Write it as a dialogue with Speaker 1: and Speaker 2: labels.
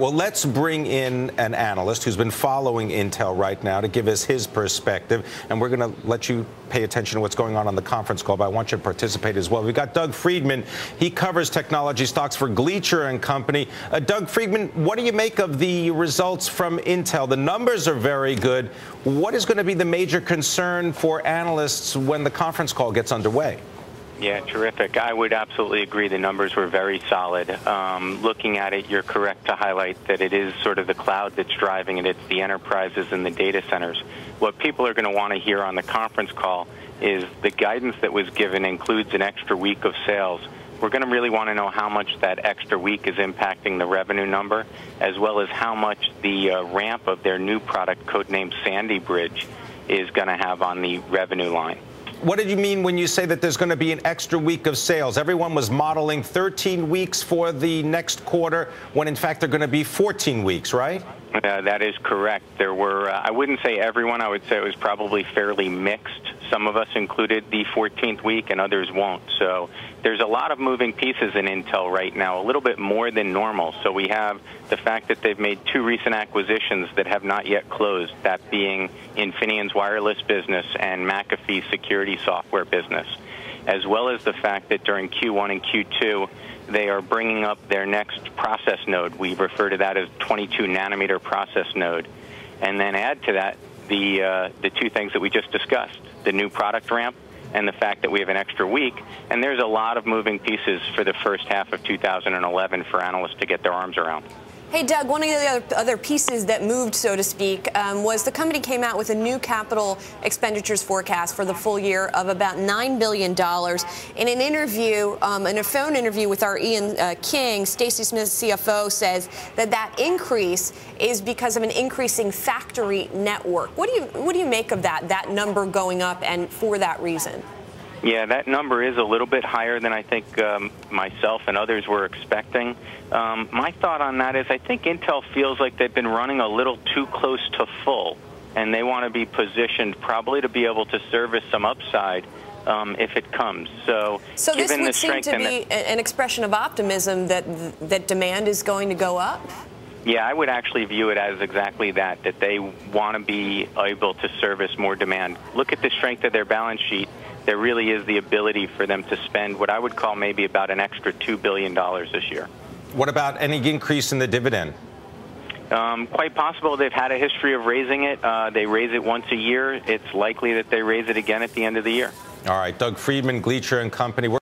Speaker 1: Well, let's bring in an analyst who's been following Intel right now to give us his perspective. And we're going to let you pay attention to what's going on the conference call, but I want you to participate as well. We've got Doug Freedman. He covers technology stocks for Gleacher Co. Doug Freedman, what do you make of the results from Intel? The numbers are very good. What is going to be the major concern for analysts when the conference call gets underway?
Speaker 2: Yeah, terrific. I would absolutely agree. The numbers were very solid. Looking at it, you're correct to highlight that it is sort of the cloud that's driving it. It's the enterprises and the data centers. What people are going to want to hear on the conference call is the guidance that was given includes an extra week of sales. We're going to really want to know how much that extra week is impacting the revenue number, as well as how much the ramp of their new product, codenamed Sandy Bridge, is going to have on the revenue line.
Speaker 1: What did you mean when you say that there's going to be an extra week of sales? Everyone was modeling 13 weeks for the next quarter, when in fact they're going to be 14 weeks, right?
Speaker 2: That is correct. There were, I wouldn't say everyone, I would say it was probably fairly mixed. Some of us included the 14th week and others won't. So there's a lot of moving pieces in Intel right now, a little bit more than normal. So we have the fact that they've made two recent acquisitions that have not yet closed, that being Infineon's wireless business and McAfee's security software business, as well as the fact that during Q1 and Q2, they are bringing up their next process node. We refer to that as 22-nanometer process node. And then add to that the two things that we just discussed, the new product ramp and the fact that we have an extra week. And there's a lot of moving pieces for the first half of 2011 for analysts to get their arms around.
Speaker 3: Hey, Doug, one of the other pieces that moved, so to speak, was the company came out with a new capital expenditures forecast for the full year of about $9 billion. In an interview, in a phone interview with our Ian King, Stacy Smith, CFO, says that that increase is because of an increasing factory network. What do you make of that number going up and for that reason?
Speaker 2: Yeah, that number is a little bit higher than I think myself and others were expecting. My thought on that is I think Intel feels like they've been running a little too close to full, and they want to be positioned probably to be able to service some upside if it comes. So
Speaker 3: this would seem to be an expression of optimism that demand is going to go up?
Speaker 2: Yeah, I would actually view it as exactly that they want to be able to service more demand. Look at the strength of their balance sheet. There really is the ability for them to spend what I would call maybe about an extra $2 billion this year.
Speaker 1: What about any increase in the dividend?
Speaker 2: Quite possible. They've had a history of raising it. They raise it once a year. It's likely that they raise it again at the end of the year.
Speaker 1: All right, Doug Freedman, Gleacher & Co.